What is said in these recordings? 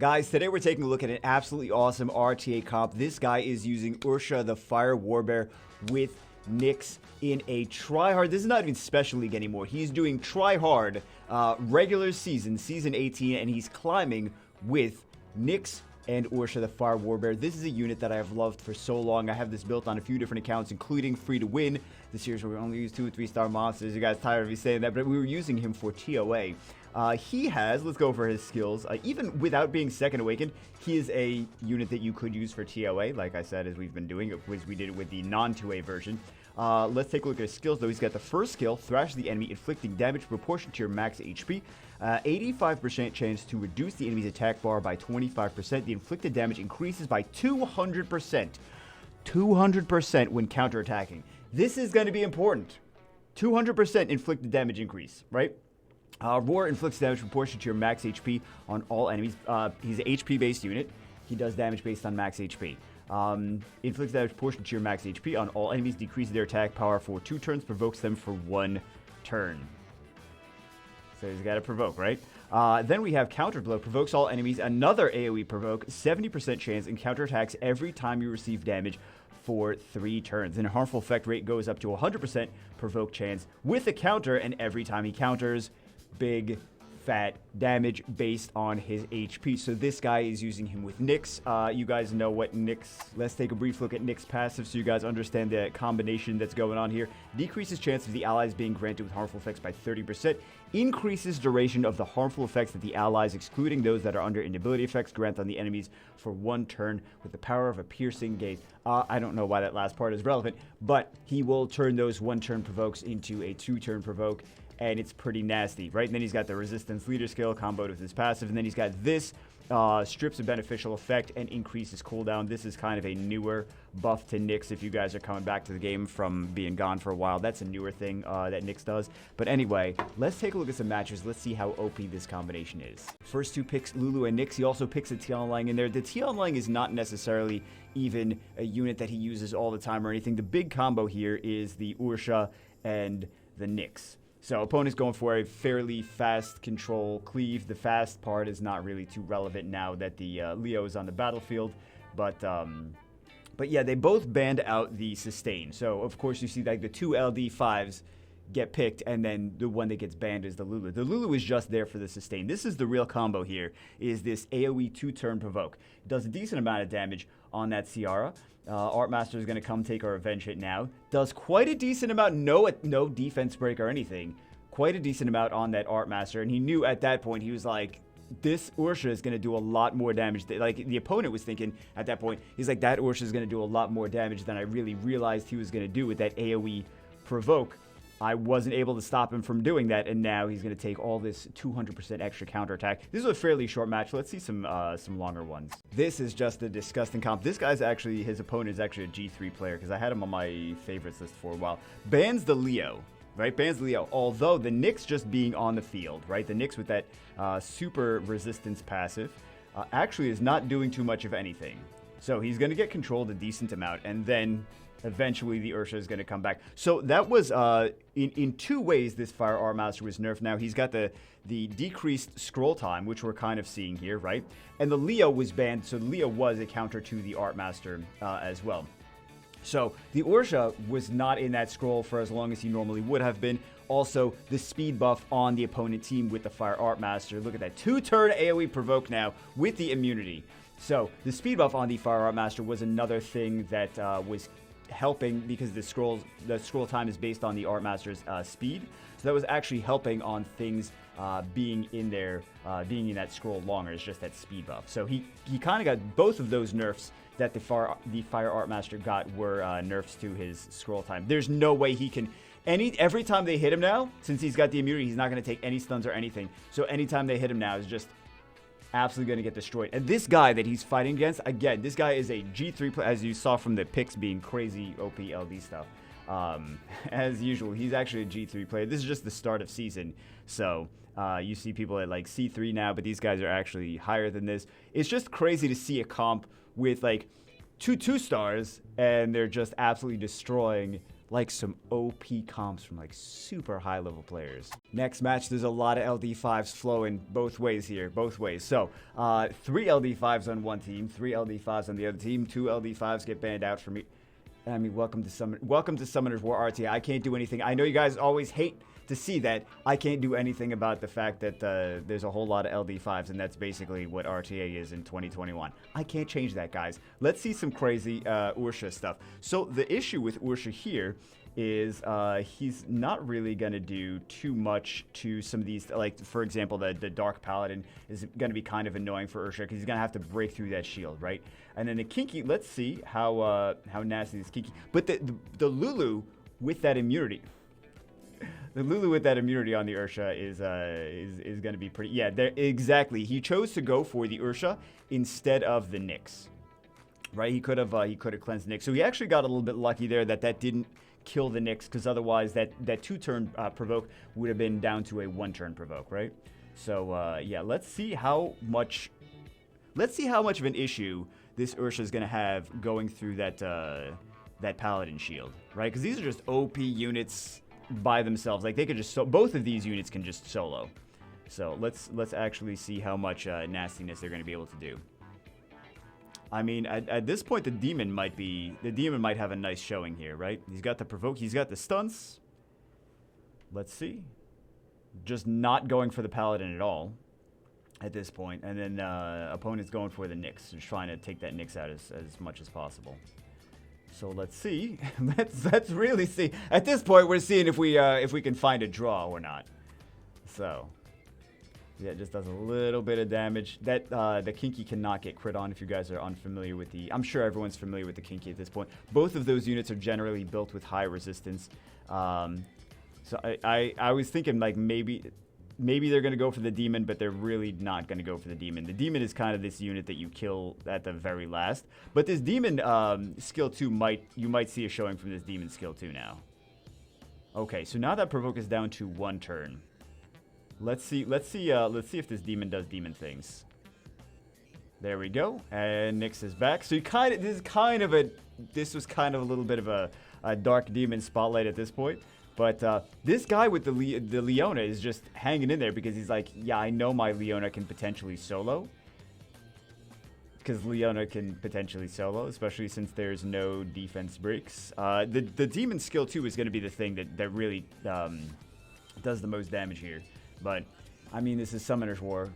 Guys, today we're taking a look at an absolutely awesome RTA comp. This guy is using Ursha, the Fire Warbear, with Nyx in a tryhard. This is not even Special League anymore. He's doing tryhard, regular season 18, and he's climbing with Nyx and Ursha, the Fire Warbear. This is a unit that I have loved for so long. I have this built on a few different accounts, including Free to Win, the series where we only use 2 or 3 star monsters. You guys tired of me saying that, but we were using him for TOA. He has, let's go over his skills. Even without being Second Awakened, he is a unit that you could use for TOA, like I said, as we've been doing, as we did it with the non-2A version. Let's take a look at his skills, though. He's got the first skill, Thrash the enemy, inflicting damage proportionate to your max HP. 85% chance to reduce the enemy's attack bar by 25%. The inflicted damage increases by 200%. 200% when counterattacking. This is going to be important. 200% inflicted damage increase, right? Roar inflicts damage proportionate to your max HP on all enemies. He's an HP-based unit. He does damage based on max HP. Inflicts damage proportionate to your max HP on all enemies. Decreases their attack power for 2 turns. Provokes them for 1 turn. So he's got to provoke, right? Then we have Counter Blow. Provokes all enemies. Another AoE provoke. 70% chance and counterattacks every time you receive damage for 3 turns. And harmful effect rate goes up to 100% provoke chance with a counter, and every time he counters, big fat damage based on his HP. So this guy is using him with Nyx. You guys know what Nyx... Let's take a brief look at Nyx passive so you guys understand the combination that's going on here. Decreases chance of the allies being granted with harmful effects by 30%. Increases duration of the harmful effects that the allies, excluding those that are under inability effects, grant on the enemies for 1 turn with the power of a piercing gaze. I don't know why that last part is relevant, but he will turn those 1-turn provokes into a 2-turn provoke, and it's pretty nasty, right? And then he's got the Resistance Leader skill comboed with his passive, and then he's got this, strips a beneficial effect and increases cooldown. This is kind of a newer buff to Nyx if you guys are coming back to the game from being gone for a while. That's a newer thing that Nyx does. But anyway, let's take a look at some matches. Let's see how OP this combination is. First 2 picks, Lulu and Nyx. He also picks a Tianlang in there. The Tianlang is not necessarily even a unit that he uses all the time or anything. The big combo here is the Ursha and the Nyx. So opponent's going for a fairly fast control cleave. The fast part is not really too relevant now that the Leo is on the battlefield. But yeah, they both banned out the sustain. So of course you see like the 2 LD5s get picked, and then the one that gets banned is the Lulu. The Lulu is just there for the sustain. This is the real combo here, is this AoE 2-turn provoke. Does a decent amount of damage on that Ciara. Artmaster is going to come take our revenge hit now. Does quite a decent amount, no defense break or anything. Quite a decent amount on that Artmaster, and he knew at that point, he was like, this Ursha is going to do a lot more damage. Like, the opponent was thinking at that point, he's like, that Ursha is going to do a lot more damage than I really realized he was going to do with that AoE provoke. I wasn't able to stop him from doing that, and now he's going to take all this 200% extra counterattack. This is a fairly short match. Let's see some longer ones. This is just a disgusting comp. This guy's actually, his opponent is actually a G3 player, because I had him on my favorites list for a while. Bans the Leo, right? Bans the Leo, although the Nyx just being on the field, right? The Nyx with that super resistance passive actually is not doing too much of anything. So he's going to get controlled a decent amount, and then eventually the Ursha is going to come back. So that was, in 2 ways, this Fire Artmaster was nerfed. Now, he's got the decreased scroll time, which we're kind of seeing here, right? And the Leo was banned, so Leo was a counter to the Artmaster as well. So the Ursha was not in that scroll for as long as he normally would have been. Also, the speed buff on the opponent team with the Fire Artmaster. Look at that, 2-turn AoE provoke now with the immunity. So the speed buff on the Fire Artmaster was another thing that was helping, because the scroll time is based on the Artmaster's speed. So that was actually helping on things being in there, being in that scroll longer. It's just that speed buff. So he kind of got both of those nerfs that the Fire Artmaster got were nerfs to his scroll time. There's no way he can... Every time they hit him now, since he's got the immunity, he's not going to take any stuns or anything. So anytime they hit him now is just absolutely going to get destroyed. And this guy that he's fighting against, again, this guy is a G3 player, as you saw from the picks being crazy OP LD stuff. As usual, he's actually a G3 player. This is just the start of season, so you see people at like C3 now, but these guys are actually higher than this. It's just crazy to see a comp with like two stars, and they're just absolutely destroying like some OP comps from like super high level players. Next match, there's a lot of LD5s flowing both ways here, both ways. So 3 LD5s on one team, 3 LD5s on the other team, 2 LD5s get banned out for me. I mean, welcome to Summoners War RTA. I can't do anything. I know you guys always hate to see that. I can't do anything about the fact that there's a whole lot of LD5s, and that's basically what RTA is in 2021. I can't change that, guys. Let's see some crazy Ursha stuff. So the issue with Ursha here is he's not really going to do too much to some of these, like, for example, the Dark Paladin is going to be kind of annoying for Ursha because he's going to have to break through that shield, right? And then the Kinky, let's see how nasty this Kinky, but the Lulu with that immunity. The Lulu with that immunity on the Ursha is going to be pretty... Yeah, exactly. He chose to go for the Ursha instead of the Nyx. Right? He could have cleansed the Nyx. So he actually got a little bit lucky there that didn't kill the Nyx, because otherwise that 2-turn provoke would have been down to a 1-turn provoke, right? So yeah, let's see how much of an issue this Ursha is going to have going through that Paladin shield, right? Because these are just OP units by themselves. Like, they could just both of these units can just solo. So let's actually see how much nastiness they're going to be able to do. I mean, at this point, the demon might have a nice showing here, right? He's got the provoke, he's got the stunts. Let's see. Just not going for the Paladin at all at this point, and then opponent's going for the Nyx, just trying to take that Nyx out as much as possible. So let's see. let's really see. At this point, we're seeing if we can find a draw or not. So yeah, it just does a little bit of damage. That the Kinky cannot get crit on if you guys are unfamiliar with the... I'm sure everyone's familiar with the Kinky at this point. Both of those units are generally built with high resistance. So I was thinking, like, maybe they're going to go for the demon, but they're really not going to go for the demon. The demon is kind of this unit that you kill at the very last. But this demon skill 2 you might see a showing from this demon skill 2 now. Okay, so now that provoke is down to 1 turn. Let's see if this demon does demon things. There we go. And Nyx is back. So this was kind of a little bit of a dark demon spotlight at this point. But this guy with the Leona is just hanging in there because he's like, yeah, I know my Leona can potentially solo. Because Leona can potentially solo, especially since there's no defense breaks. The demon skill 2 is going to be the thing that really does the most damage here. But, I mean, this is Summoners War.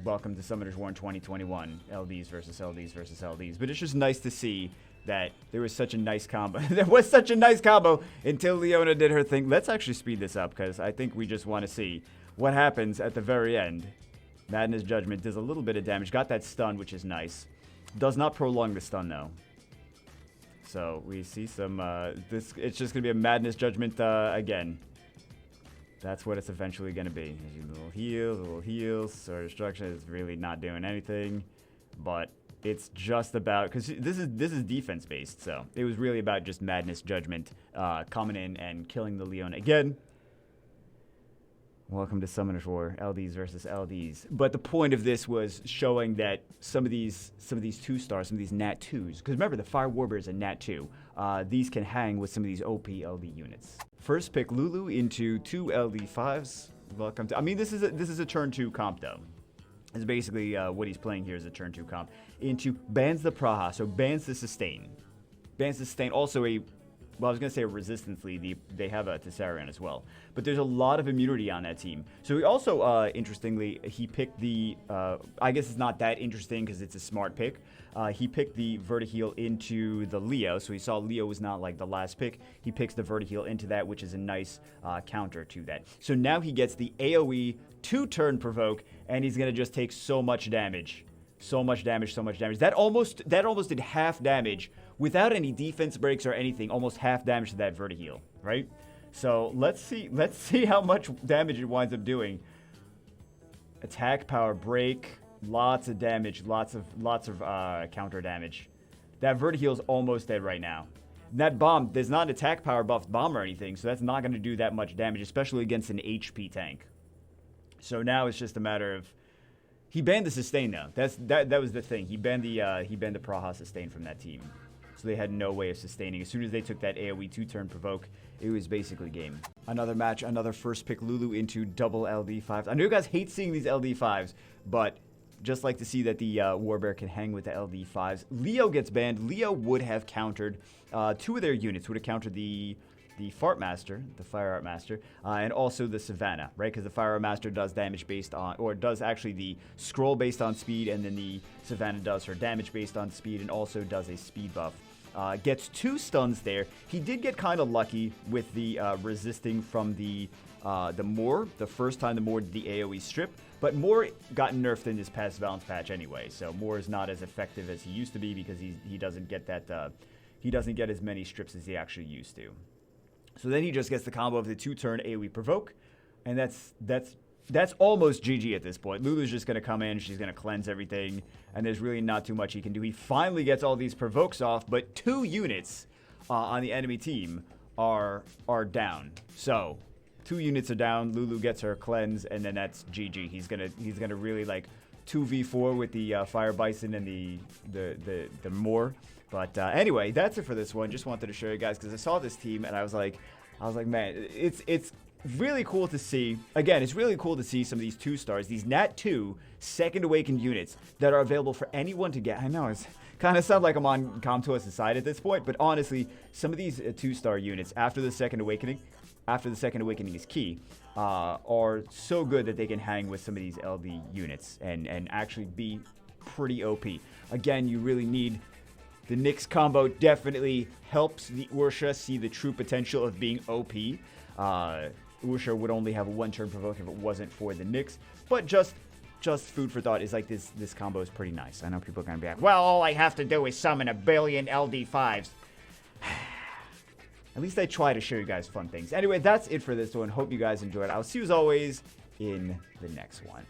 Welcome to Summoners War in 2021. LDs versus LDs versus LDs. But it's just nice to see that there was such a nice combo. There was such a nice combo until Leona did her thing. Let's actually speed this up because I think we just want to see what happens at the very end. Madness Judgment does a little bit of damage. Got that stun, which is nice. Does not prolong the stun, though. So we see some... it's just going to be a Madness Judgment again. That's what it's eventually going to be. Little heals. Sword of Destruction is really not doing anything. But it's just about... Because this is defense-based, so it was really about just Madness Judgment coming in and killing the Leona again. Welcome to Summoners War, LDs versus LDs. But the point of this was showing that some of these 2-stars, some of these Nat 2s, because remember the Fire Warbird is a Nat 2. These can hang with some of these OP LD units. First pick Lulu into 2 LD5s. Welcome to... I mean, this is a turn 2 comp though. Is basically what he's playing here is a turn 2 comp. Into bans the Praha, so bans the sustain. Bans the sustain, also a... Well, I was going to say a resistance lead. They have a Tessarion as well. But there's a lot of immunity on that team. So he also, interestingly, he picked the... I guess it's not that interesting because it's a smart pick. He picked the Vertiheel into the Leo. So he saw Leo was not like the last pick. He picks the Vertiheel into that, which is a nice counter to that. So now he gets the AoE 2-turn provoke, and he's going to just take so much damage. So much damage, so much damage. That almost did half damage without any defense breaks or anything. Almost half damage to that Vertiheel, right? So let's see how much damage it winds up doing. Attack, power, break, lots of damage, lots of counter damage. That Vertiheel is almost dead right now. And that bomb, there's not an attack power buffed bomb or anything, so that's not going to do that much damage, especially against an HP tank. So now it's just a matter of... He banned the sustain though. That was the thing. He banned the Praha sustain from that team. so they had no way of sustaining. As soon as they took that AoE 2-turn provoke, it was basically game. Another match, another first pick Lulu into double LD5s. I know you guys hate seeing these LD5s, but just like to see that the Warbear can hang with the LD5s. Leo gets banned. Leo would have countered 2 of their units, would have countered the Fart Master, the Fire Art Master, and also the Savannah, right? Because the Fire Art Master does damage based on, or does actually the scroll based on speed, and then the Savannah does her damage based on speed and also does a speed buff. Gets 2 stuns there. He did get kind of lucky with the resisting from the Moor, the first time the Moor did the AoE strip, but Moor got nerfed in this past balance patch anyway, so Moor is not as effective as he used to be because he doesn't get that, he doesn't get as many strips as he actually used to. So then he just gets the combo of the 2-turn AoE provoke, and that's almost GG at this point. Lulu's just going to come in, she's going to cleanse everything, and there's really not too much he can do. He finally gets all these provokes off, but 2 units on the enemy team are down. So 2 units are down, Lulu gets her cleanse, and then that's GG. He's gonna really like 2v4 with the Fire Bison and the Moor. But anyway, that's it for this one. Just wanted to show you guys because I saw this team and I was like, man, it's really cool to see. Again, it's really cool to see some of these 2-stars, these Nat 2 Second Awakened units that are available for anyone to get. I know it's kind of sounds like I'm on Comtois' side at this point, but honestly, some of these 2-star units after the Second Awakening is key, are so good that they can hang with some of these LD units and actually be pretty OP. Again, you really need the Nyx combo. Definitely helps the Ursha see the true potential of being OP. Ursha would only have a 1-turn provoke if it wasn't for the Nyx, but just food for thought is like this combo is pretty nice. I know people are gonna be like, well, all I have to do is summon 1 billion LD5s. At least I try to show you guys fun things. Anyway, that's it for this one. Hope you guys enjoyed. I'll see you as always in the next one.